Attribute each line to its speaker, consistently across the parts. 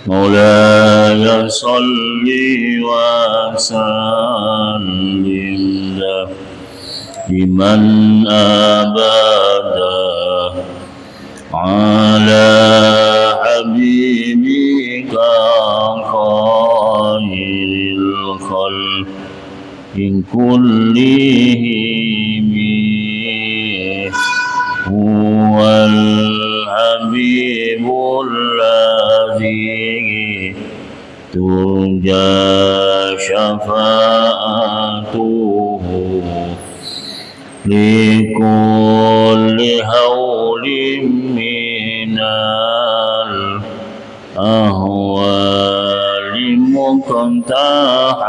Speaker 1: مولاي صل وسلم دائما أبدا على حبيبك خير الخلق كلهم هو الحبيب الذي ترجى شفاعته لكل هول من الأهوال مقتحم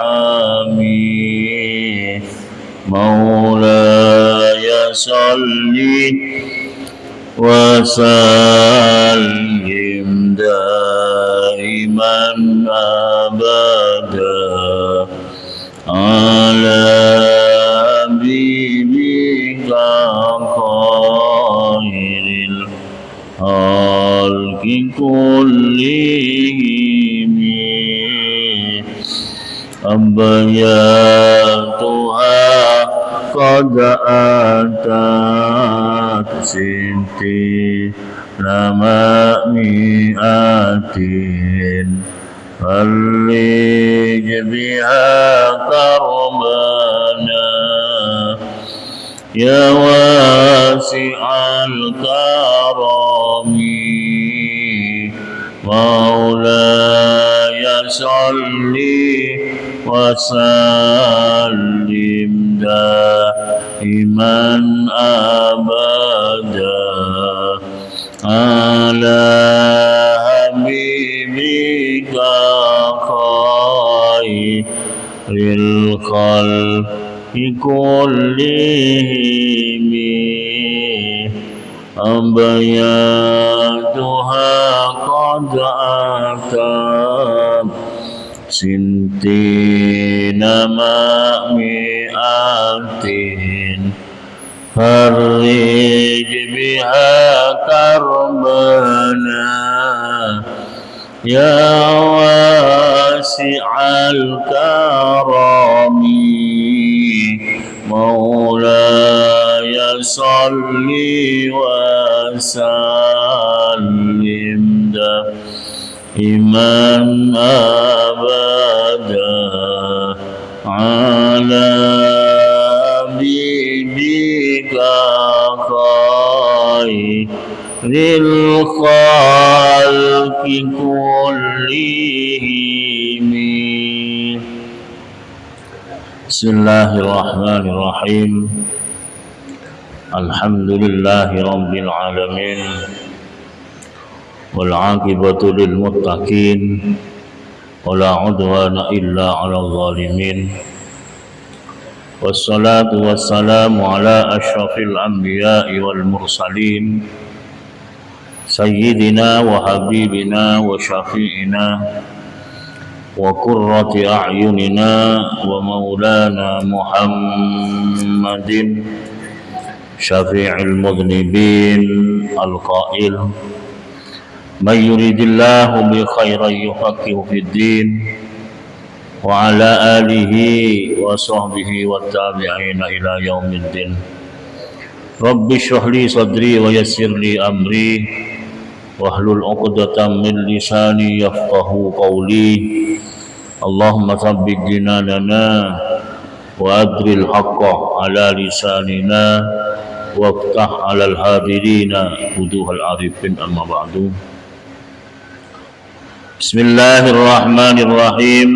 Speaker 1: مولاي صل وسلم دائما أبدا على حبيبك خير الخلق كلهم أبياتها قد أتت لما مئات فرج بها كربنا يا واسع الكرم مولاي صل وسلم دائما أبدا على حبيبك خير الخلق كلهم أبياتها قد أتت مع مئات فرج بها كربنا يا واسع الكرم مولاي صل وسلم دائما أبدا على حبيبك خير الخلق كلهم. بسم الله الرحمن الرحيم. الحمد لله رب العالمين والعاقبة للمتقين ولا عدوان إلا على الظالمين والصلاة والسلام على أشرف الأنبياء والمرسلين سيدنا وحبيبنا وشفيعنا وقرة أعيننا ومولانا محمد شفيع المذنبين القائل من يريد الله بخيرا يفقهه في الدين وعلى آله وصحبه والتابعين إلى يوم الدين. رب اشرح لي صدري ويسر لي أمري واحلل عقدة من لساني يفقهوا قولي. اللهم ثبت جناننا وأدر الحق على لساننا وافتح على الحاضرين فتوح العارفين. أما بعد. بسم الله الرحمن الرحيم.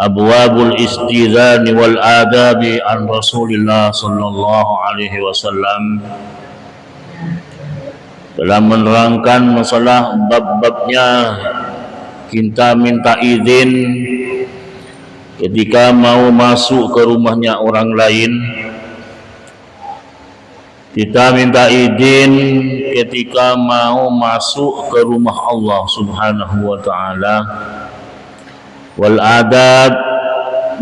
Speaker 1: أبواب الاستئذان والآداب عن رسول الله صلى الله عليه وسلم. Dalam menerangkan masalah bab-babnya kita minta izin ketika mau masuk ke rumahnya orang lain. Kita minta izin ketika mau masuk ke rumah Allah Subhanahu wa ta'ala. Wal adab,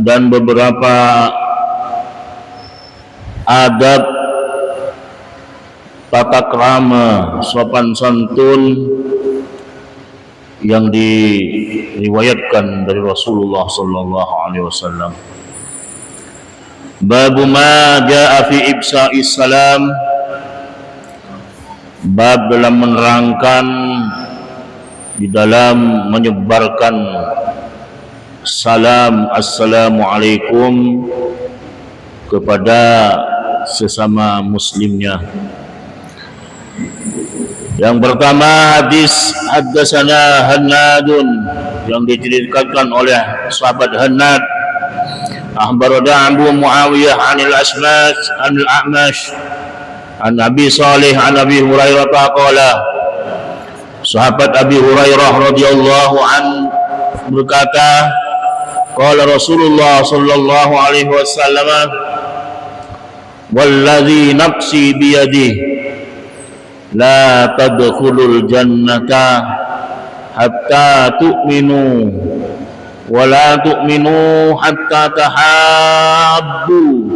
Speaker 1: dan beberapa adab tata krama sopan santun yang diriwayatkan dari Rasulullah sallallahu alaihi wasallam. Bab ma jaa fi ibsa'is salam, bab dalam menerangkan di dalam menyebarkan salam assalamualaikum kepada sesama muslimnya. Yang pertama hadis haddatsana Hannadun yang diceritakan oleh sahabat Hannad, akhbarana Abu Muawiyah anil Asmas anil A'mash an Abi Salih an Abi Hurairah qala, sahabat Abi Hurairah radhiyallahu an berkata, qala Rasulullah sallallahu alaihi wasallam, walladzi nafsi biyadihi la tadkhulul jannata hatta tu'minu wa la tu'minu hatta tahabbu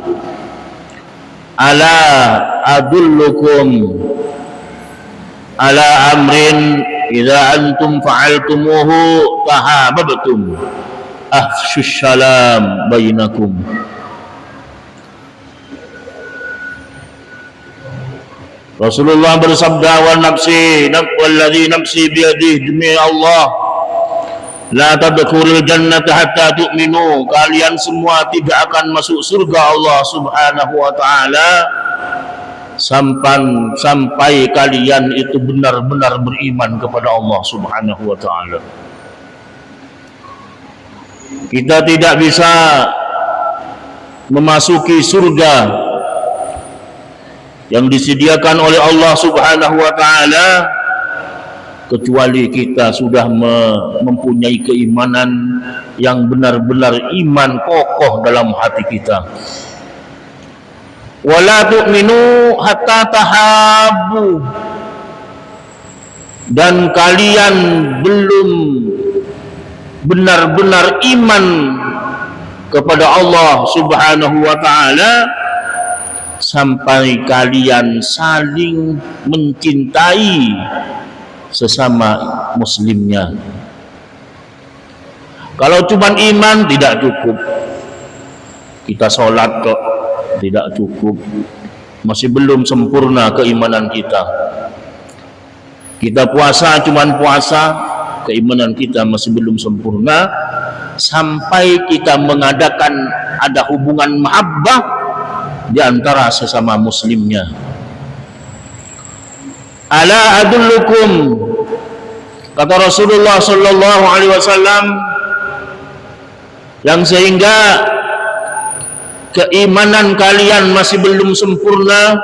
Speaker 1: ala adullukum ala amrin idza antum fa'altumuhu tahabbtum afshus salam bainakum. Rasulullah bersabda, walladzi nafsi biyadihi, demi Allah, la tadkhulul jannata hatta tu'minu, kalian semua tidak akan masuk surga Allah Subhanahu wa taala sampai kalian itu benar-benar beriman kepada Allah Subhanahu wa taala. Kita tidak bisa memasuki surga yang disediakan oleh Allah Subhanahu wa taala kecuali kita sudah mempunyai keimanan yang benar-benar iman kokoh dalam hati kita. Wala tu'minu hatta tahabbu, dan kalian belum benar-benar iman kepada Allah Subhanahu wa taala sampai kalian saling mencintai sesama muslimnya. Kalau cuma iman tidak cukup, kita sholat kok tidak cukup, masih belum sempurna keimanan kita. Kita puasa cuman puasa, keimanan kita masih belum sempurna. Sampai kita mengadakan ada hubungan mahabbah di antara sesama muslimnya. Ala adullukum, kata Rasulullah sallallahu alaihi wasallam, yang sehingga keimanan kalian masih belum sempurna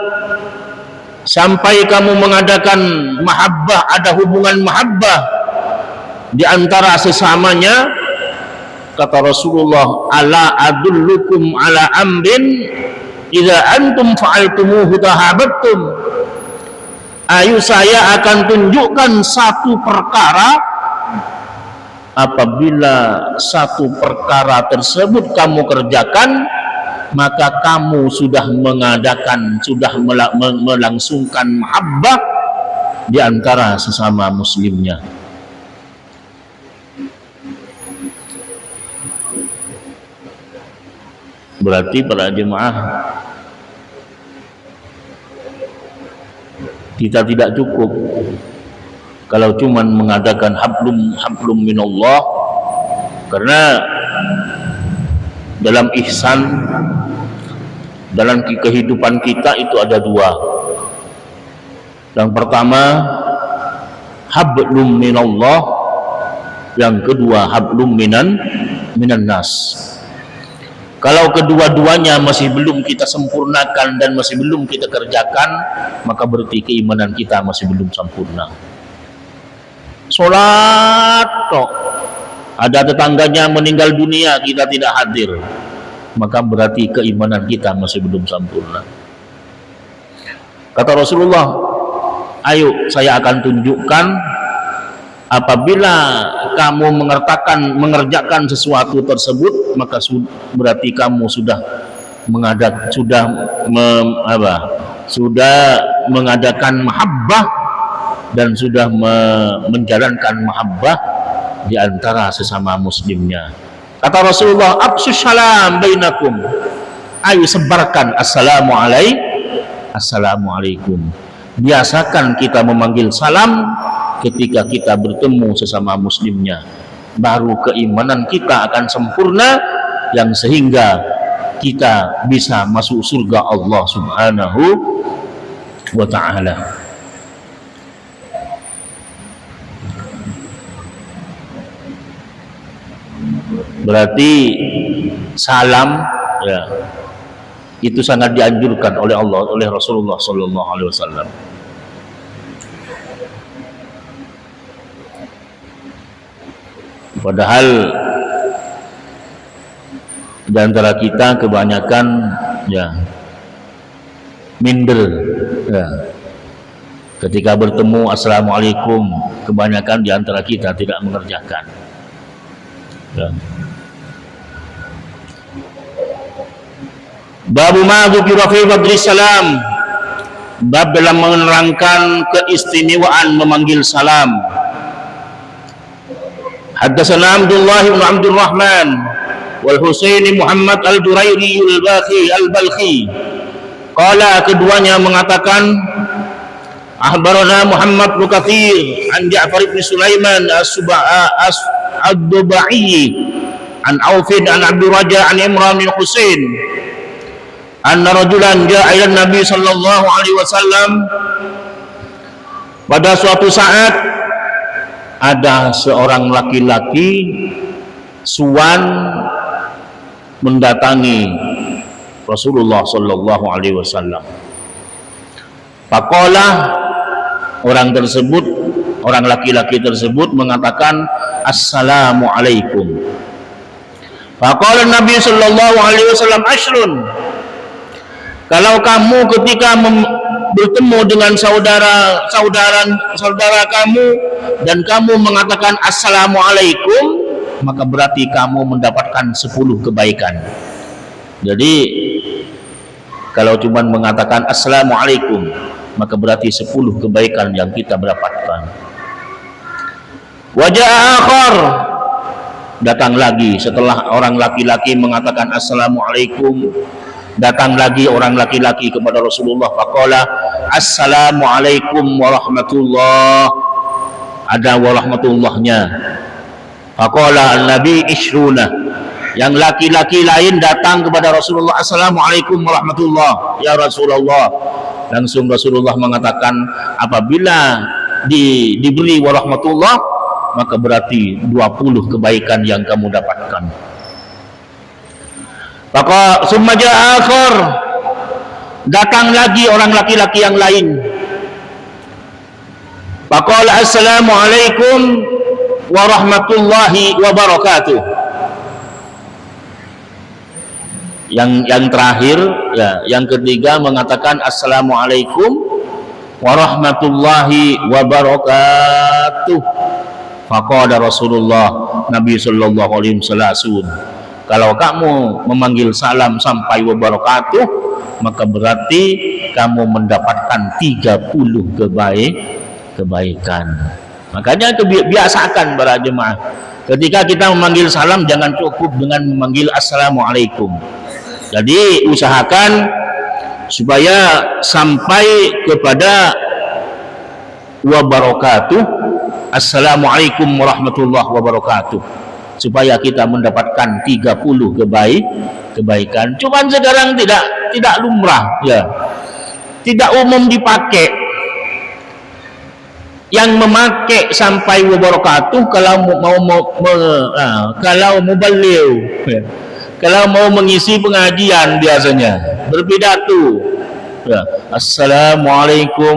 Speaker 1: sampai kamu mengadakan mahabbah, ada hubungan mahabbah di antara sesamanya. Kata Rasulullah, ala adullukum ala amrin idza antum fa'altumuhu tahabbtum, ayo saya akan tunjukkan satu perkara, apabila satu perkara tersebut kamu kerjakan, maka kamu sudah melangsungkan mahabbah di antara sesama muslimnya. Berarti para jemaah, kita tidak cukup kalau cuma mengadakan hablum minallah, karena dalam ihsan, dalam kehidupan kita itu ada dua. Yang pertama hablum minallah, yang kedua hablum minan nas. Kalau kedua-duanya masih belum kita sempurnakan dan masih belum kita kerjakan, maka berarti keimanan kita masih belum sempurna. Sholat kok ada tetangganya meninggal dunia, kita tidak hadir, maka berarti keimanan kita masih belum sempurna. Kata Rasulullah, ayo saya akan tunjukkan, apabila kamu mengerjakan sesuatu tersebut, maka berarti kamu sudah mengadakan mahabbah dan sudah menjalankan mahabbah di antara sesama muslimnya. Kata Rasulullah, "Afsus salam bainakum." Ayo sebarkan assalamualaikum. Biasakan kita memanggil salam ketika kita bertemu sesama muslimnya. Baru keimanan kita akan sempurna, yang sehingga kita bisa masuk surga Allah Subhanahu wa ta'ala. Berarti salam, ya, itu sangat dianjurkan oleh Allah, oleh Rasulullah sallallahu alaihi wasallam. Padahal di antara kita kebanyakan ya minder, ya. Ketika bertemu assalamualaikum, kebanyakan di antara kita tidak mengerjakan, ya. Babu ma dzukira fi fadli salam, bab dalam menerangkan keistimewaan memanggil salam. Haddatsana Abdullah bin Abdul Rahman wal Husain Muhammad al-Durairi al-Balkhi. Qala, keduanya mengatakan, akhbarana Muhammad bin Katsir an Ja'far bin Sulaiman ad-Dubai an Aufin an Abdul Raja an Imran bin Husain anna rajulan ja'a ila Nabi sallallahu alaihi wasallam. Pada suatu saat ada seorang laki-laki suwan mendatangi Rasulullah sallallahu alaihi wasallam. Faqala, orang laki-laki tersebut mengatakan assalamualaikum. Faqala Nabi sallallahu alaihi wasallam ashrun. Kalau kamu ketika bertemu dengan saudara kamu dan kamu mengatakan assalamualaikum, maka berarti kamu mendapatkan 10 kebaikan. Jadi kalau cuma mengatakan assalamualaikum, maka berarti 10 kebaikan yang kita dapatkan. Wajah akhar, datang lagi setelah orang laki-laki mengatakan assalamualaikum, datang lagi orang laki-laki kepada Rasulullah. Faqala assalamualaikum warahmatullah, ada warahmatullahnya. Faqala an-nabi ishruna, yang laki-laki lain datang kepada Rasulullah, assalamualaikum warahmatullah ya Rasulullah. Langsung Rasulullah mengatakan, apabila diberi warahmatullah, maka berarti 20 kebaikan yang kamu dapatkan. Maka summa ja'a akhar, datang lagi orang laki-laki yang lain. Faqala assalamualaikum warahmatullahi wabarakatuh. Yang terakhir, ya, yang ketiga mengatakan assalamualaikum warahmatullahi wabarakatuh. Faqala Rasulullah, Nabi sallallahu alaihi wasallam, kalau kamu memanggil salam sampai wabarakatuh, maka berarti kamu mendapatkan 30 kebaikan. Makanya biasakan para jemaah, ketika kita memanggil salam jangan cukup dengan memanggil assalamualaikum. Jadi usahakan supaya sampai kepada wabarakatuh, assalamualaikum warahmatullahi wabarakatuh, supaya kita mendapatkan 30 kebaikan. Cuman sekarang tidak lumrah, ya, tidak umum dipakai. Yang memakai sampai wabarakatuh kalau kalau muballigh, ya, kalau mau mengisi pengajian biasanya berpidato, ya, assalamualaikum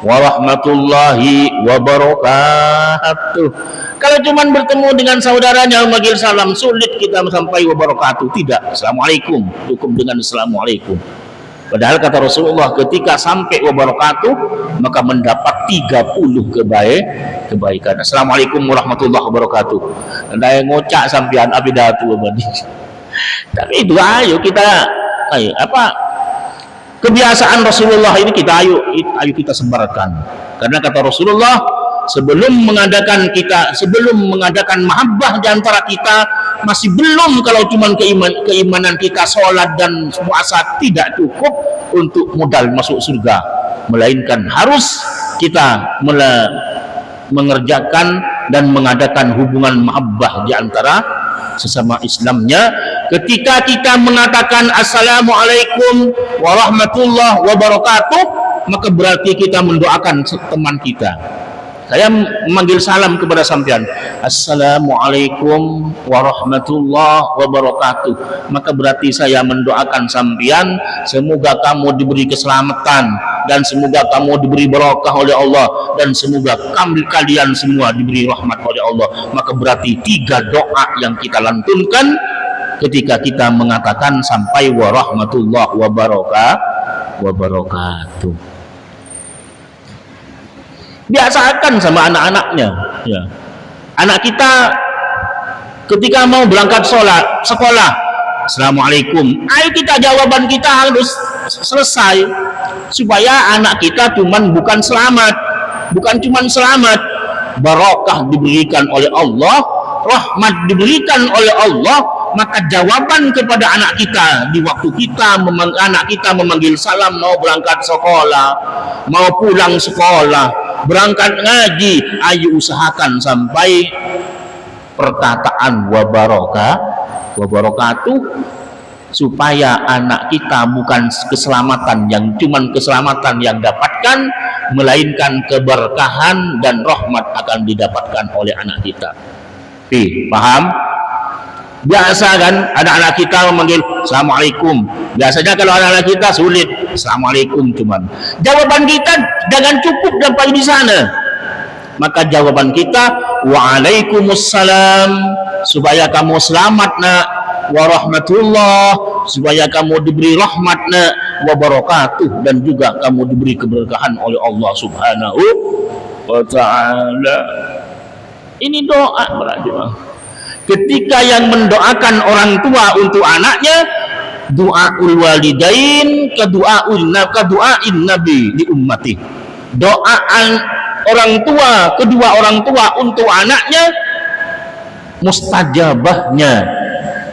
Speaker 1: warahmatullahi wabarakatuh. Kalau cuma bertemu dengan saudaranya memanggil salam, sulit kita sampai wabarakatuh. Tidak, assalamualaikum, cukup dengan assalamualaikum. Padahal kata Rasulullah, ketika sampai wabarakatuh maka mendapat 30 kebaikan. Assalamualaikum warahmatullahi wabarakatuh. Anda ngocak sampean abidatu abadi. Tapi itu ayo kita kebiasaan Rasulullah ini ayo kita sebarkan. Karena kata Rasulullah, sebelum mengadakan mahabbah di antara kita, masih belum, kalau cuma keimanan kita sholat dan puasa tidak cukup untuk modal masuk surga, melainkan harus kita mengerjakan dan mengadakan hubungan mahabbah di antara sesama Islamnya. Ketika kita mengatakan assalamualaikum warahmatullahi wabarakatuh, maka berarti kita mendoakan teman kita. Saya memanggil salam kepada sampean, assalamualaikum warahmatullahi wabarakatuh, maka berarti saya mendoakan sampean semoga kamu diberi keselamatan dan semoga kamu diberi barakah oleh Allah dan semoga kalian semua diberi rahmat oleh Allah. Maka berarti 3 doa yang kita lantunkan ketika kita mengatakan sampai warahmatullahi wabarakatuh. Biasakan sama anak-anaknya, ya. Anak kita ketika mau berangkat sekolah, assalamualaikum, ayo kita jawaban kita harus selesai, supaya anak kita bukan cuman selamat, barakah diberikan oleh Allah, rahmat diberikan oleh Allah. Maka jawaban kepada anak kita di waktu anak kita memanggil salam, mau berangkat sekolah, mau pulang sekolah, berangkat ngaji, ayo usahakan sampai perkataan wabarakatuh, supaya anak kita bukan keselamatan yang dapatkan, melainkan keberkahan dan rahmat akan didapatkan oleh anak kita. Paham? Biasa kan anak-anak kita memanggil assalamualaikum. Biasanya kalau anak-anak kita sulit, assalamualaikum cuman. Jawaban kita jangan cukup sampai di sana. Maka jawaban kita waalaikumsalam, supaya kamu selamat nak, warahmatullah, supaya kamu diberi rahmat nak, wabarakatuh, dan juga kamu diberi keberkahan oleh Allah Subhanahu wa ta'ala. Ini doa berarti. Ketika yang mendoakan orang tua untuk anaknya, doaul walidain kedu'ain nabi di ummati. Doaan kedua orang tua untuk anaknya, mustajabahnya,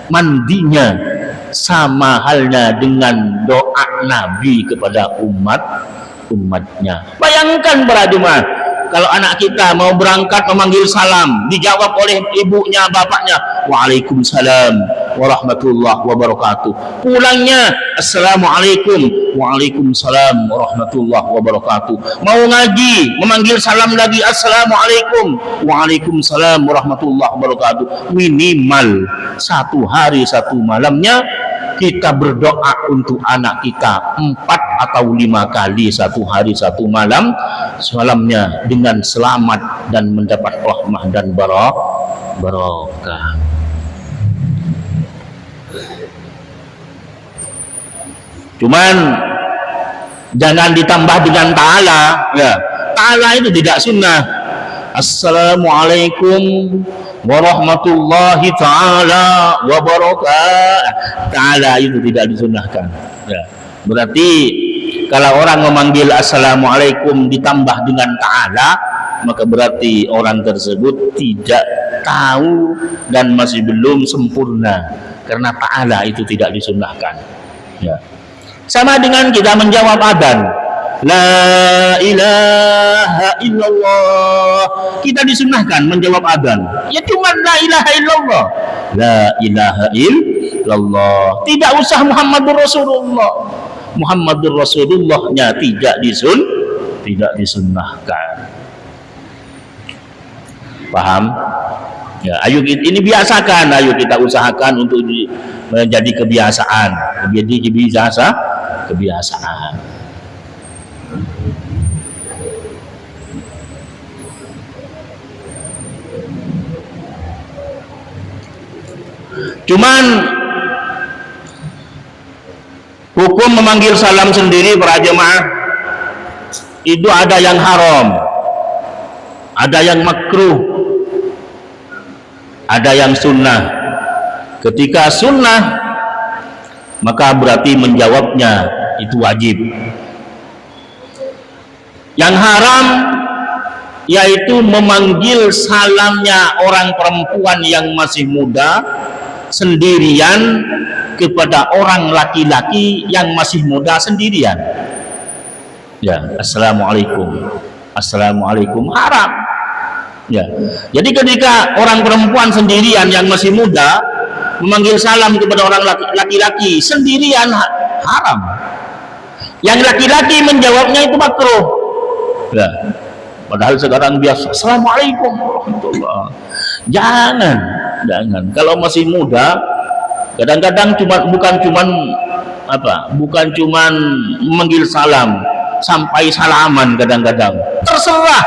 Speaker 1: mandinya sama halnya dengan doa Nabi kepada umatnya. Bayangkan beradumah, kalau anak kita mau berangkat memanggil salam, dijawab oleh ibunya, bapaknya, waalaikumsalam warahmatullahi wabarakatuh. Pulangnya, assalamualaikum, waalaikumsalam warahmatullahi wabarakatuh. Mau ngaji, memanggil salam lagi, assalamualaikum, waalaikumsalam warahmatullahi wabarakatuh. Minimal 1 hari 1 malamnya kita berdoa untuk anak kita 4 atau 5 kali 1 hari 1 malam, malamnya dengan selamat dan mendapat rahmah dan barakah. Cuman jangan ditambah dengan ta'ala, ya. Ta'ala itu tidak sunnah. Assalamualaikum warahmatullahi ta'ala wabarakatuh. Ta'ala itu tidak disunnahkan, ya. Berarti kalau orang memanggil assalamualaikum ditambah dengan ta'ala, maka berarti orang tersebut tidak tahu dan masih belum sempurna, karena ta'ala itu tidak disunnahkan, ya. Sama dengan kita menjawab adzan, la ilaha illallah, kita disunnahkan menjawab adzan, ya cuma la ilaha illallah, la ilaha illallah, tidak usah Muhammadur Rasulullahnya tidak disunnahkan. Paham? Ya, ayo ini biasakan, ayo kita usahakan untuk menjadi kebiasaan, kebiasaan. Cuman hukum memanggil salam sendiri para jemaah itu ada yang haram, ada yang makruh, ada yang sunnah. Ketika sunnah, maka berarti menjawabnya itu wajib. Yang haram yaitu memanggil salamnya orang perempuan yang masih muda sendirian kepada orang laki-laki yang masih muda sendirian. Ya, assalamualaikum, assalamualaikum, haram. Ya, jadi ketika orang perempuan sendirian yang masih muda memanggil salam kepada orang laki-laki sendirian, haram. Yang laki-laki menjawabnya itu makruh. Ya, padahal sekarang biasa, assalamualaikum warahmatullah. Jangan. Kalau masih muda, kadang-kadang bukan cuman memanggil salam, sampai salaman kadang-kadang. Terserah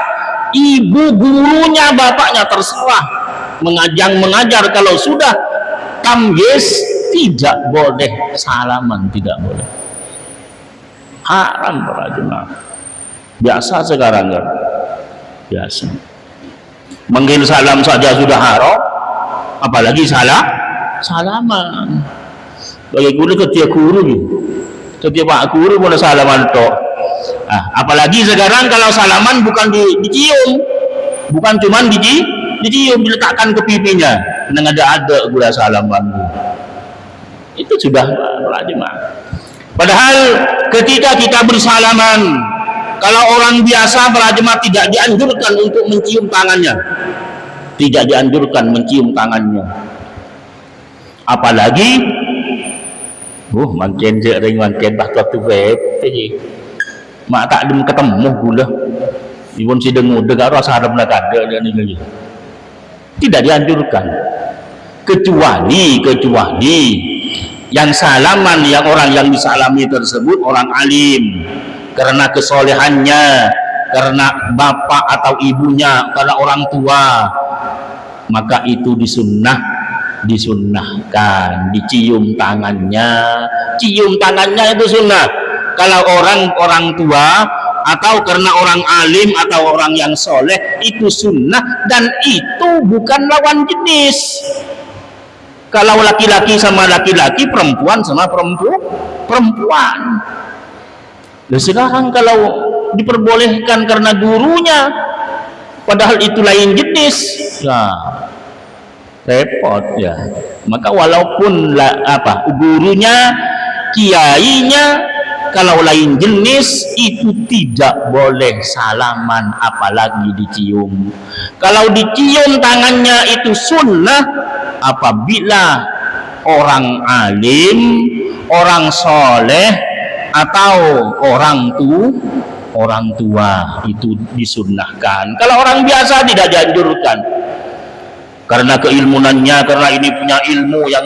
Speaker 1: ibu gurunya, bapaknya, terserah mengajar. Kalau sudah tamyiz tidak boleh salaman, tidak boleh. Haram para jemaah. Biasa sekarang kan, biasa. Manggil salam saja sudah haram, apalagi salaman. Bagi guru ketiak pak guru boleh salaman toh. Apalagi sekarang kalau salaman bukan dicium, bukan cuman dicium, diletakkan ke pipinya. Nang ada gula salaman. Itu sudah jemaah. Padahal ketika kita bersalaman, kalau orang biasa para jemaah tidak dianjurkan untuk mencium tangannya. Tidak dianjurkan mencium tangannya. Apalagi makin sering makin bahkan tu mak tak dem ketemu gula. Ibun si dengu dengar rasa ada nak ada ni. Tidak dianjurkan. Kecuali yang salaman, yang orang yang disalami tersebut orang alim, karena kesolehannya, karena bapak atau ibunya, karena orang tua, maka itu disunnahkan dicium tangannya. Cium tangannya itu sunnah. Kalau orang tua atau karena orang alim atau orang yang soleh, itu sunnah, dan itu bukan lawan jenis. Kalau laki-laki sama laki-laki, perempuan sama perempuan. Dan sekarang kalau diperbolehkan karena gurunya, padahal itu lain jenis, ya repot ya. Maka walaupun gurunya, kiainya, kalau lain jenis itu tidak boleh salaman, apalagi dicium. Kalau dicium tangannya itu sunnah apabila orang alim, orang soleh, atau orang tua itu disunnahkan. Kalau orang biasa tidak dianjurkan karena keilmunannya, karena ini punya ilmu yang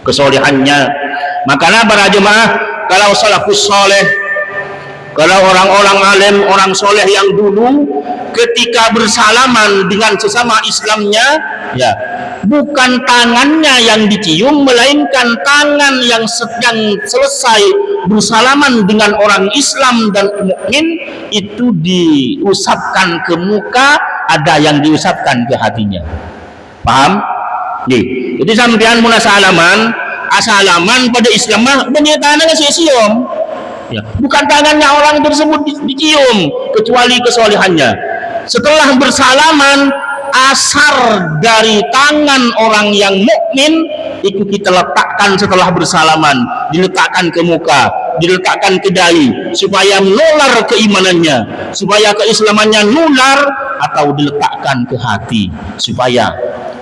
Speaker 1: kesolehannya. Makanya para jemaah, kalau salafus soleh, kalau orang-orang alim, orang soleh yang dulu ketika bersalaman dengan sesama Islamnya, ya bukan tangannya yang dicium, melainkan tangan yang selesai bersalaman dengan orang Islam dan mukmin itu diusapkan ke muka, ada yang diusapkan ke hatinya. Paham? Jadi sampean muna salaman, asalaman pada Islam mah benih tangannya siom. Ya, bukan tangannya orang tersebut dicium, kecuali kesolehannya. Setelah bersalaman, asar dari tangan orang yang mukmin itu kita letakkan setelah bersalaman, diletakkan ke muka, diletakkan ke dahi, supaya nular keimanannya, supaya keislamannya nular, atau diletakkan ke hati supaya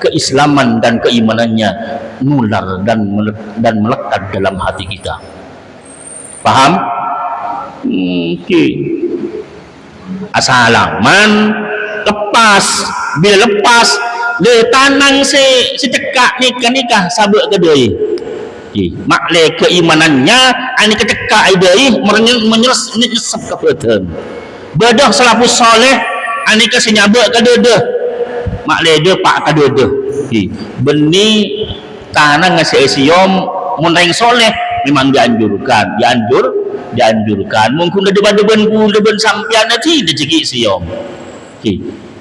Speaker 1: keislaman dan keimanannya nular dan melekat dalam hati kita. Paham? Asalaman lepas, bila lepas le tanang si cekak nikah sabuk kedai. Makle keimanannya ani kecekak idai menyesep ke badan. Bedah salafus soleh ani ka sinyabuk ke dedah. Makle de pak ka dedah. Beni tanang ngasi siom mun ring soleh memang dianjurkan. Mungkin deban sampian nanti dicegi siom.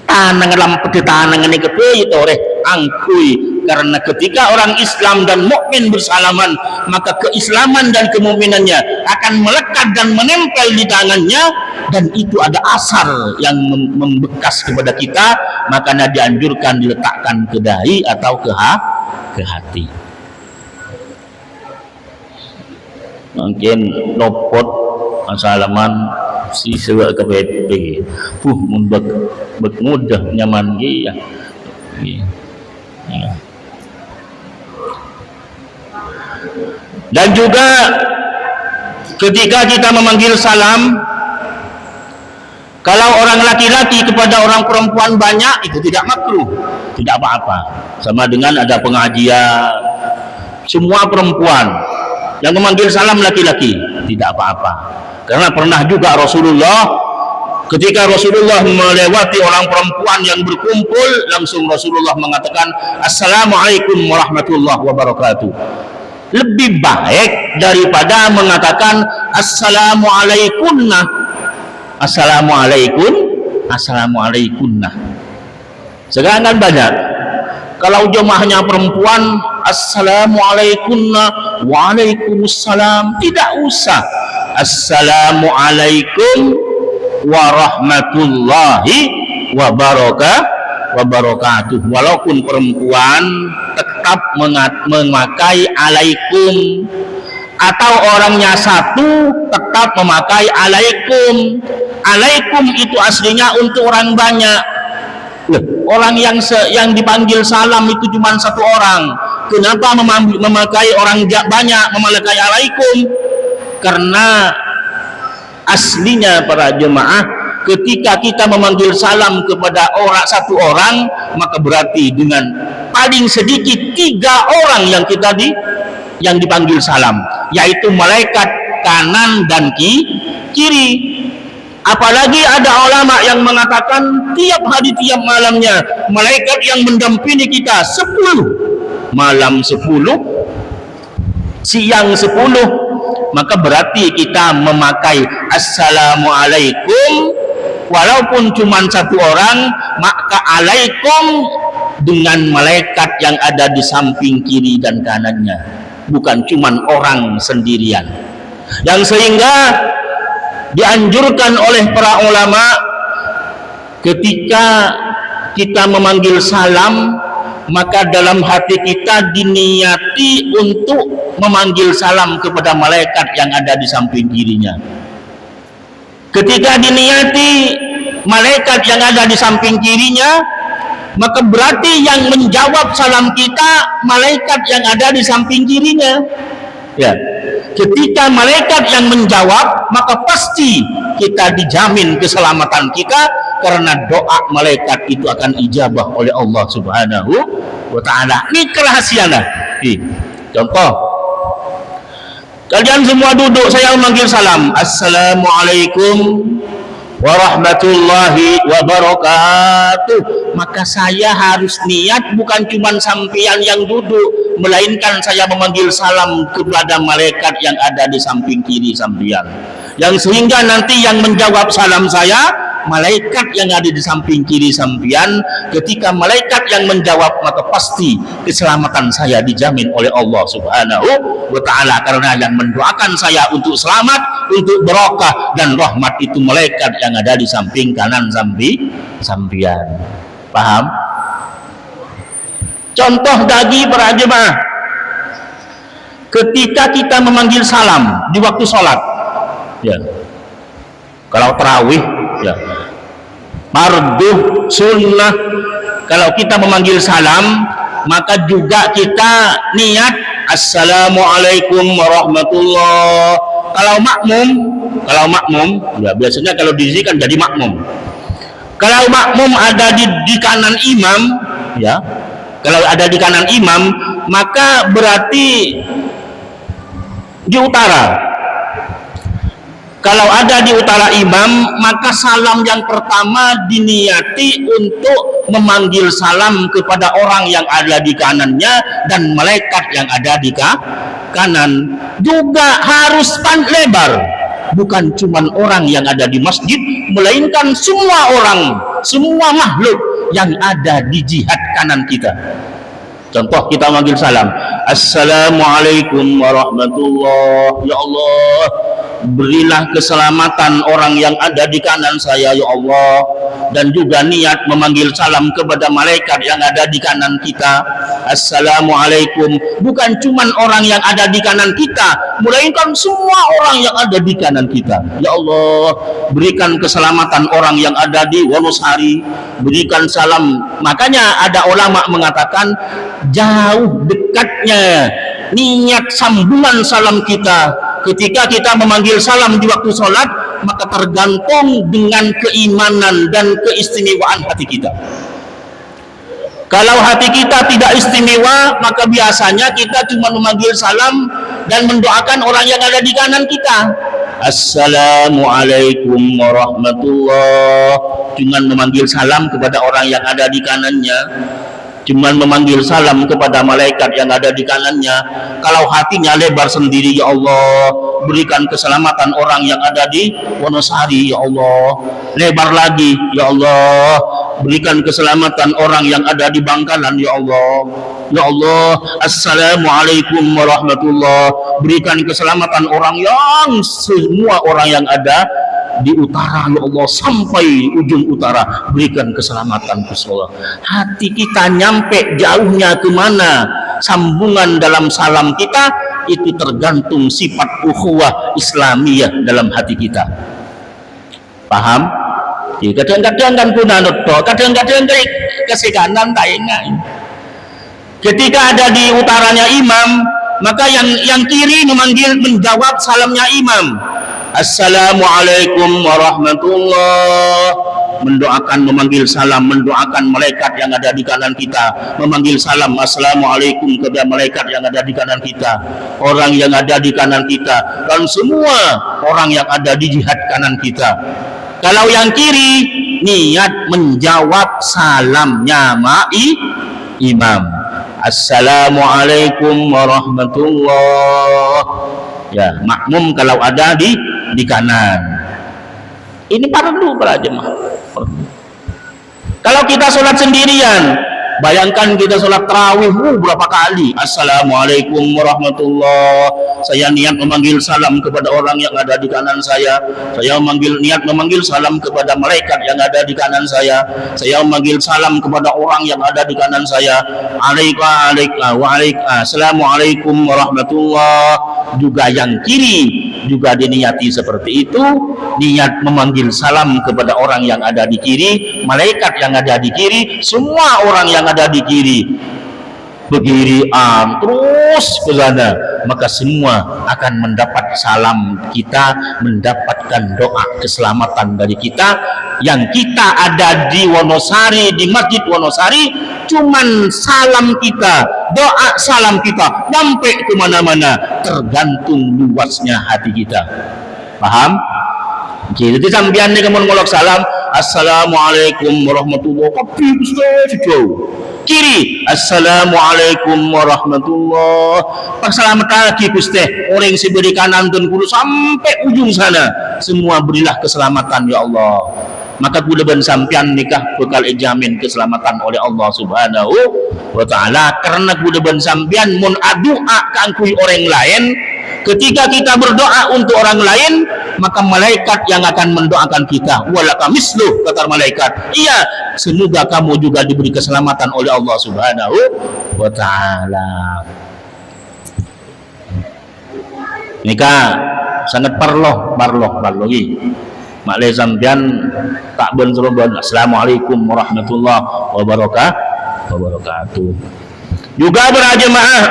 Speaker 1: Tanang lam peti tanang ni kepe itu oleh angkui karena ketika orang Islam dan mukmin bersalaman, maka keislaman dan kemukminannya akan melekat dan menempel di tangannya, dan itu ada asar yang membekas kepada kita, makanya dianjurkan diletakkan ke dahi atau ke hati. Mungkin lopot salaman si sewa ke PP mudah nyaman ya. Dan juga ketika kita memanggil salam, kalau orang laki-laki kepada orang perempuan banyak, itu tidak makruh, tidak apa-apa. Sama dengan ada pengajian, semua perempuan yang memanggil salam laki-laki, tidak apa-apa. Karena pernah juga Rasulullah, ketika Rasulullah melewati orang perempuan yang berkumpul, langsung Rasulullah mengatakan, Assalamualaikum warahmatullahi wabarakatuh. Lebih baik daripada mengatakan Assalamualaikunna. Assalamualaikunna. Sekarang kan banyak, kalau jemaahnya perempuan, Assalamualaikunna, Waalaikumsalam, tidak usah Assalamualaikum warahmatullahi wabarakatuh. Walaupun perempuan tetap memakai alaikum, atau orangnya satu tetap memakai alaikum. Alaikum itu aslinya untuk orang banyak. Orang yang dipanggil salam itu cuma satu orang, kenapa memakai orang banyak memakai alaikum? Karena aslinya para jemaah, ketika kita memanggil salam kepada satu orang, maka berarti dengan paling sedikit 3 orang yang dipanggil salam, yaitu malaikat kanan dan kiri. Apalagi ada ulama yang mengatakan tiap hari tiap malamnya malaikat yang mendampingi kita 10, malam 10, siang 10, maka berarti kita memakai Assalamualaikum walaupun cuma satu orang, maka alaikum dengan malaikat yang ada di samping kiri dan kanannya, bukan cuma orang sendirian. Yang sehingga dianjurkan oleh para ulama ketika kita memanggil salam, maka dalam hati kita diniati untuk memanggil salam kepada malaikat yang ada di samping kirinya. Ketika diniati malaikat yang ada di samping kirinya, maka berarti yang menjawab salam kita malaikat yang ada di samping kirinya. Ya, ketika malaikat yang menjawab, maka pasti kita dijamin keselamatan kita, karena doa malaikat itu akan ijabah oleh Allah Subhanahu wa ta'ala. Ini kerahasiaan. Contoh, kalian semua duduk, saya memanggil salam, Assalamualaikum warahmatullahi wabarakatuh, maka saya harus niat bukan cuma sampean yang duduk, melainkan saya memanggil salam kepada malaikat yang ada di samping kiri sampean, yang sehingga nanti yang menjawab salam saya malaikat yang ada di samping kiri sampean. Ketika malaikat yang menjawab, maka pasti keselamatan saya dijamin oleh Allah Subhanahu wa ta'ala, karena yang mendoakan saya untuk selamat, untuk barokah dan rahmat itu malaikat yang ada di samping kanan sampean. Paham? Contoh lagi para jemaah, ketika kita memanggil salam di waktu sholat, ya, kalau tarawih, ya, fardu, sunnah, kalau kita memanggil salam, maka juga kita niat Assalamualaikum warahmatullahi. Kalau makmum, ya biasanya kalau di sini kan jadi makmum. Kalau makmum ada di kanan imam, ya, kalau ada di kanan imam, maka berarti di utara. Kalau ada di utara imam, maka salam yang pertama diniati untuk memanggil salam kepada orang yang ada di kanannya dan malaikat yang ada di kanan. Juga harus lebar, bukan cuma orang yang ada di masjid, melainkan semua orang, semua makhluk yang ada di jihad kanan kita. Contoh kita manggil salam, Assalamualaikum warahmatullah. Ya Allah, berilah keselamatan orang yang ada di kanan saya ya Allah, dan juga niat memanggil salam kepada malaikat yang ada di kanan kita. Assalamualaikum, bukan cuman orang yang ada di kanan kita, melainkan semua orang yang ada di kanan kita. Ya Allah, berikan keselamatan orang yang ada di Wonosari, berikan salam. Makanya ada ulama mengatakan jauh dekatnya niat sambungan salam kita ketika kita memanggil salam di waktu sholat, maka tergantung dengan keimanan dan keistimewaan hati kita. Kalau hati kita tidak istimewa, maka biasanya kita cuma memanggil salam dan mendoakan orang yang ada di kanan kita. Assalamualaikum warahmatullah, cuma memanggil salam kepada orang yang ada di kanannya, cuma memanggil salam kepada malaikat yang ada di kanannya. Kalau hatinya lebar sendiri, ya Allah, berikan keselamatan orang yang ada di Wonosari, ya Allah. Lebar lagi, ya Allah, berikan keselamatan orang yang ada di Bangkalan, ya Allah. Ya Allah, Assalamualaikum warahmatullah, berikan keselamatan orang yang semua orang yang ada di utara, ya Allah, sampai ujung utara, berikan keselamatan keseluruhan. Hati kita nyampe jauhnya kemana sambungan dalam salam kita, itu tergantung sifat ukhuwah Islamiyah dalam hati kita. Paham? Kadang-kadang kan pun kadang-kadang kasih kanan tak ingat. Ketika ada di utaranya imam, maka yang kiri menjawab salamnya imam. Assalamualaikum warahmatullah, mendoakan, memanggil salam, mendoakan malaikat yang ada di kanan kita, memanggil salam assalamualaikum kepada malaikat yang ada di kanan kita, orang yang ada di kanan kita, dan semua orang yang ada di jihad kanan kita. Kalau yang kiri niat menjawab salamnya imam, assalamualaikum warahmatullah. Ya, makmum kalau ada di kanan. Ini perlu para jemaah. Kalau kita sholat sendirian, bayangkan kita sholat tarawih berapa kali. Assalamualaikum warahmatullah, saya niat memanggil salam kepada orang yang ada di kanan saya. Saya niat memanggil salam kepada malaikat yang ada di kanan saya. Saya memanggil salam kepada orang yang ada di kanan saya. Assalamualaikum warahmatullah. Juga yang kiri juga diniati seperti itu, niat memanggil salam kepada orang yang ada di kiri, malaikat yang ada di kiri, semua orang yang ada di kiri, begirian terus ke sana, maka semua akan mendapat salam kita, mendapatkan doa keselamatan dari kita. Yang kita ada di Wonosari, di Masjid Wonosari, cuman salam kita, doa salam kita sampai kemana-mana, tergantung luasnya hati kita. Paham? Jadi sampean nih kamu ngolok salam, assalamualaikum warahmatullahi wabarakatuh. Kiri, assalamualaikum warahmatullahi wabarakatuh. Selamat lagi Gusti, orang si beri kanan dan kiri sampai ujung sana, semua berilah keselamatan ya Allah. Maka kuleban sampian nikah bekal jamin keselamatan oleh Allah Subhanahu wa taala, karena kuleban sampian mun adua kangkui orang lain. Ketika kita berdoa untuk orang lain, maka malaikat yang akan mendoakan kita. Walaka misluh, kata malaikat, iya, semoga kamu juga diberi keselamatan oleh Allah Subhanahu wa taala. Nikah sangat parloh Maklai sampian tak benseroban. Assalamualaikum warahmatullahi wabarakatuh. Juga berjemaah,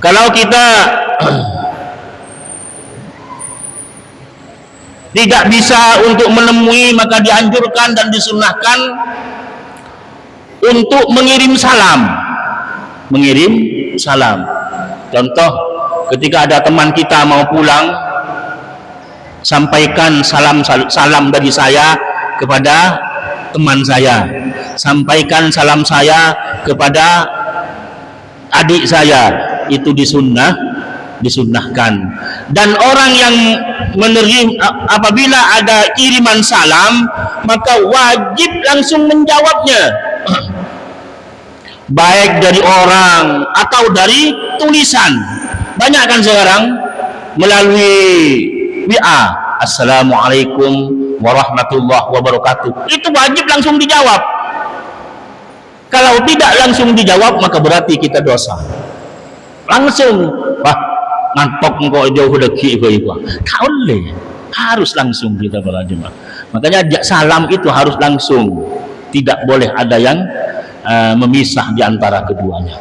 Speaker 1: kalau kita tidak bisa untuk menemui, maka dianjurkan dan disunnahkan untuk mengirim salam. Contoh, ketika ada teman kita mau pulang, sampaikan salam dari saya kepada teman saya, sampaikan salam saya kepada adik saya, itu disunnahkan. Dan orang yang menerima, apabila ada kiriman salam, maka wajib langsung menjawabnya. baik dari orang atau dari tulisan. Banyak kan sekarang melalui WA, Assalamualaikum warahmatullahi wabarakatuh. Itu wajib langsung dijawab. Kalau tidak langsung dijawab maka berarti kita dosa. Langsung, wah ngantok engkau jauh lagi ibu-ibu. Tak boleh, harus langsung kita berjemaah. Makanya salam itu harus langsung, tidak boleh ada yang memisah di antara keduanya.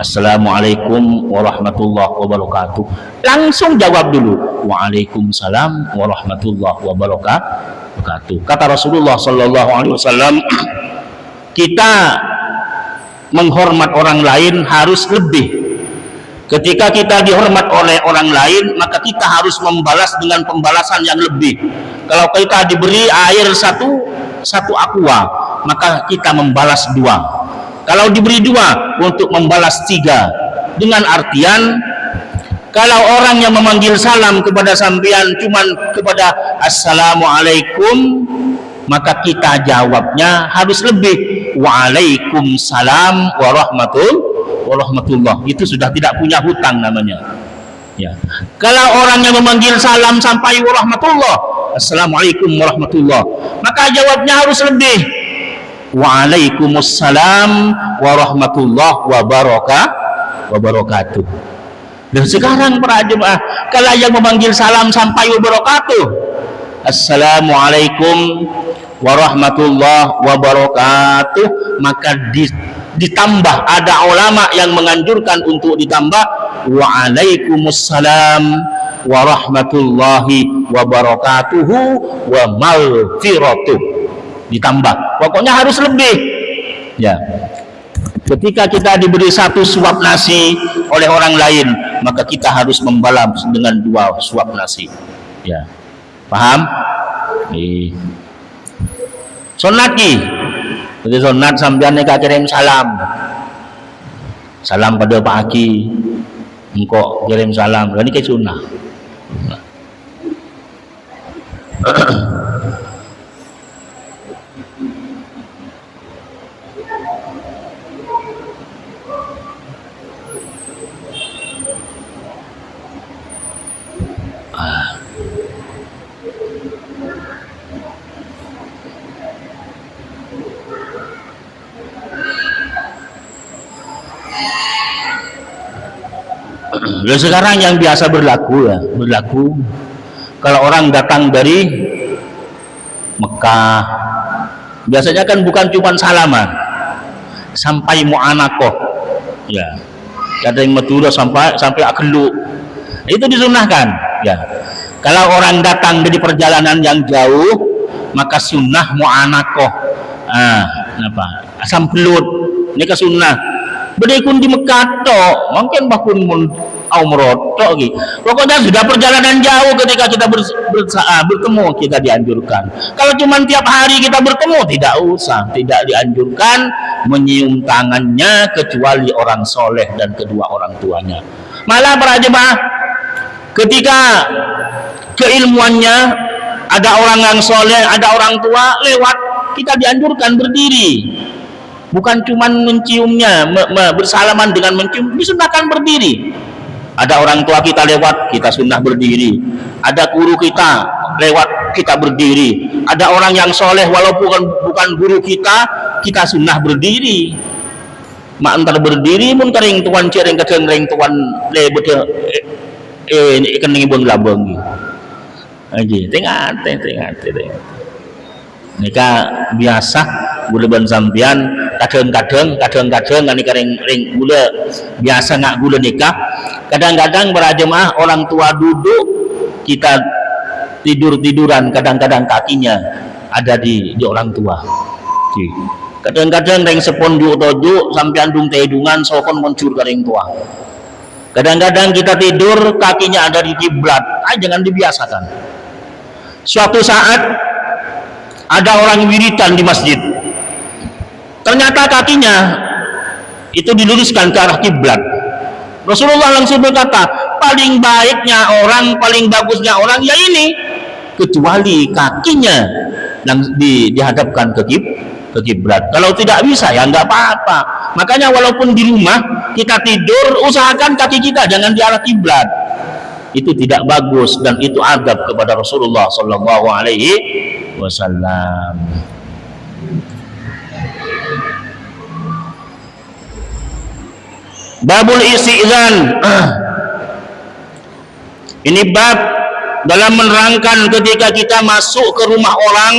Speaker 1: Assalamualaikum warahmatullahi wabarakatuh. Langsung jawab dulu. Waalaikumsalam warahmatullahi wabarakatuh. Kata Rasulullah sallallahu alaihi wasallam, kita menghormat orang lain harus lebih. Ketika kita dihormat oleh orang lain, maka kita harus membalas dengan pembalasan yang lebih. Kalau kita diberi air satu aqua, maka kita membalas 2. Kalau diberi 2 untuk membalas 3. Dengan artian, kalau orang yang memanggil salam kepada sampean cuman kepada Assalamualaikum, maka kita jawabnya harus lebih, Waalaikumsalam warahmatullahi. Itu sudah tidak punya hutang namanya. Ya. Kalau orang yang memanggil salam sampai warahmatullah, Assalamualaikum warahmatullah, maka jawabnya harus lebih, Waalaikumsalam warahmatullahi wabarakatuh. Dan sekarang para jemaah, kalau yang memanggil salam sampai wabarakatuh, Assalamualaikum warahmatullahi wabarakatuh, maka ditambah, ada ulama yang menganjurkan untuk ditambah Waalaikumsalam warahmatullahi wabarakatuhu wa maghfiratuh. Ditambah, pokoknya harus lebih. Ya. Ketika kita diberi 1 suap nasi oleh orang lain, maka kita harus membalas dengan 2 suap nasi. Ya. Paham? Sunat ki. Jadi sunat sampean nek kirim salam. Salam pada Pak Aki. Engkau kirim salam. Ini kayak sunnah. Dan sekarang yang biasa berlaku kalau orang datang dari Mekah, biasanya kan bukan cuma salaman, sampai mu'anakoh, ya, ada yang Madura sampai akelu, itu disunahkan. Ya, kalau orang datang dari perjalanan yang jauh, maka sunnah mu'anakoh, asam pelut, ini ke sunnah. Bedekun di Mekah tok, mungkin bahkan umroh tok gitu. Pokoknya sudah perjalanan jauh, ketika kita bertemu kita dianjurkan. Kalau cuma tiap hari kita bertemu, tidak usah, tidak dianjurkan menyium tangannya kecuali orang soleh dan kedua orang tuanya. Malah para jemaah, ketika keilmuannya ada orang yang soleh, ada orang tua lewat, kita dianjurkan berdiri. Bukan cuma menciumnya, bersalaman dengan mencium, disunahkan berdiri. Ada orang tua kita lewat, kita sunnah berdiri. Ada guru kita lewat, kita berdiri. Ada orang yang soleh walaupun bukan guru kita sunnah berdiri. Mak antar berdiri pun kering tuan cereng kering tuan lebet ikan ngibun labang aja. Tengah. Nika biasa gula ban sampian kadang-kadang ani ring gula biasa nggak gula nikah. Kadang-kadang para jemaah orang tua duduk, kita tiduran, kadang-kadang kakinya ada di orang tua. Kadang-kadang ring sepon toju sampian dung tehidungan sokon mencur ke ring tua. Kadang-kadang kita tidur kakinya ada di kiblat. Jangan dibiasakan. Suatu saat ada orang wiritan di masjid, ternyata kakinya itu diluruskan ke arah kiblat. Rasulullah langsung berkata, paling baiknya orang, paling bagusnya orang ya ini, kecuali kakinya yang dihadapkan ke ke kiblat. Kalau tidak bisa ya nggak apa-apa. Makanya walaupun di rumah kita tidur, usahakan kaki kita jangan di arah kiblat. Itu tidak bagus dan itu adab kepada Rasulullah Sallallahu Alaihi Wasallam. Babul isti'zan. Ini bab dalam menerangkan ketika kita masuk ke rumah orang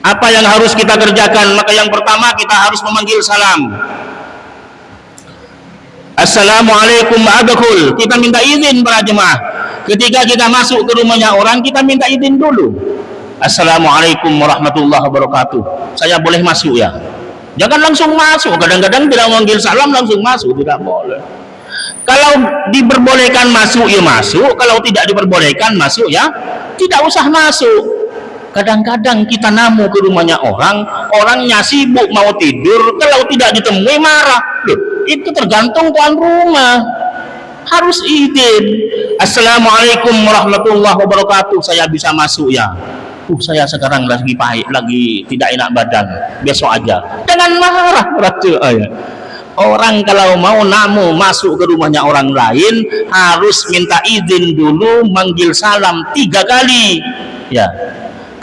Speaker 1: apa yang harus kita kerjakan. Maka yang pertama kita harus memanggil salam. Assalamualaikum adkhul. Kita minta izin para jemaah. Ketika kita masuk ke rumahnya orang, kita minta izin dulu. Assalamualaikum warahmatullahi wabarakatuh. Saya boleh masuk ya? Jangan langsung masuk. Kadang-kadang tidak memanggil salam langsung masuk, tidak boleh. Kalau diperbolehkan masuk ya masuk, kalau tidak diperbolehkan masuk ya tidak usah masuk. Kadang-kadang kita namu ke rumahnya orang, orangnya sibuk mau tidur, kalau tidak ditemui marah. Loh, itu tergantung tuan rumah. Harus izin. Assalamualaikum warahmatullahi wabarakatuh. Saya bisa masuk ya? Saya sekarang lagi pahit, lagi tidak enak badan. Besok aja. Jangan marah, ya. Orang kalau mau namu masuk ke rumahnya orang lain harus minta izin dulu, manggil salam 3 kali. Ya.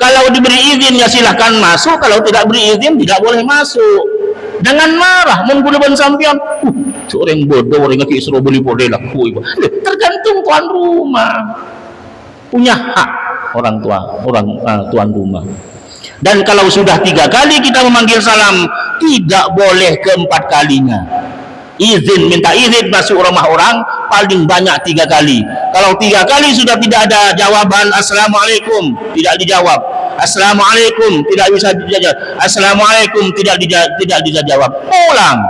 Speaker 1: Kalau diberi izin ya silahkan masuk, kalau tidak beri izin tidak boleh masuk. Jangan marah, menggunakan sampian. Seorang bodoh, orang kaki suruh beli boleh lah. Tergantung tuan rumah. Punya hak orang tua, tuan rumah. Dan kalau sudah 3 kali kita memanggil salam, tidak boleh ke-4 kalinya. Izin, minta izin masuk rumah orang paling banyak 3 kali. Kalau 3 kali sudah tidak ada jawaban assalamualaikum, tidak dijawab. Assalamualaikum, tidak bisa dijawab. Assalamualaikum, tidak bisa jawab. Pulang.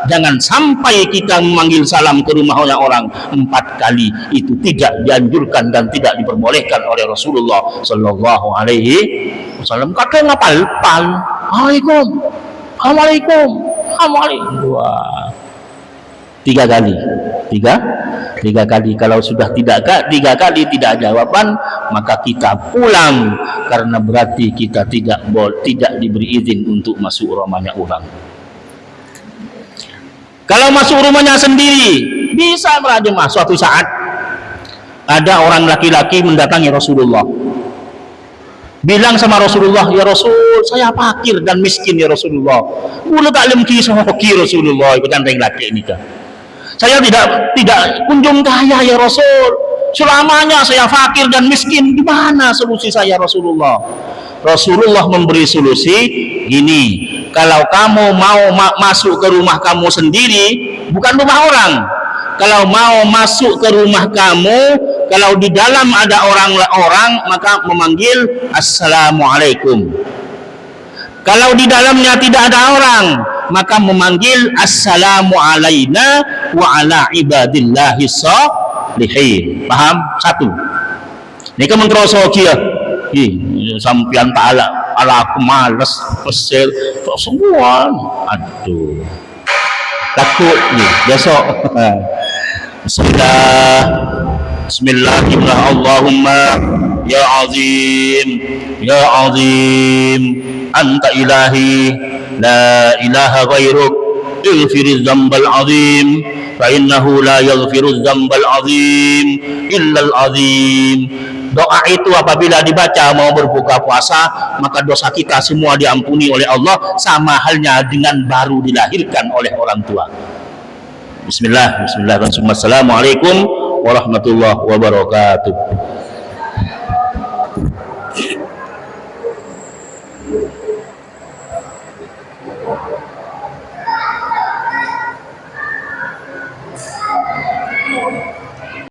Speaker 1: Jangan sampai kita memanggil salam ke rumah orang 4 kali. Itu tidak dianjurkan dan tidak diperbolehkan oleh Rasulullah Sallallahu Alaihi Wasallam. Kadang ngapal, Assalamualaikum, Assalamualaikum, Assalamualaikum. Wah. 3 kali. 3 kali. Kalau sudah 3 kali tidak jawaban, maka kita pulang karena berarti kita tidak diberi izin untuk masuk rumahnya orang. Kalau masuk rumahnya sendiri, bisa berjemaah. Suatu saat ada orang laki-laki mendatangi Rasulullah. Bilang sama Rasulullah, ya Rasul, saya fakir dan miskin ya Rasulullah. Mula taklim kisah Rasulullah, itu kan yang laki ini kan. Saya tidak kunjung kaya ya Rasul. Selamanya saya fakir dan miskin. Gimana solusi saya Rasulullah? Rasulullah memberi solusi gini. Kalau kamu mau masuk ke rumah kamu sendiri, bukan rumah orang. Kalau mau masuk ke rumah kamu, kalau di dalam ada orang, maka memanggil assalamualaikum. Kalau di dalamnya tidak ada orang, maka memanggil assalamu alaina wa ala ibadillahi sholihin. Paham? 1. Ini kan menterosoki ya. Sampian ta'ala ala aku males pesel kok semua. Aduh. Takut nih besok. Bismillahirrahmanirrahim. Allahumma ya azim anta ilahi la ilaha ghairuk ighfiriz dzambal azim fa innahu la yaghfiruz dzambal azim illal azim. Doa itu apabila dibaca mau berbuka puasa, maka dosa kita semua diampuni oleh Allah, sama halnya dengan baru dilahirkan oleh orang tua. Bismillah. Assalamualaikum warahmatullahi wabarakatuh.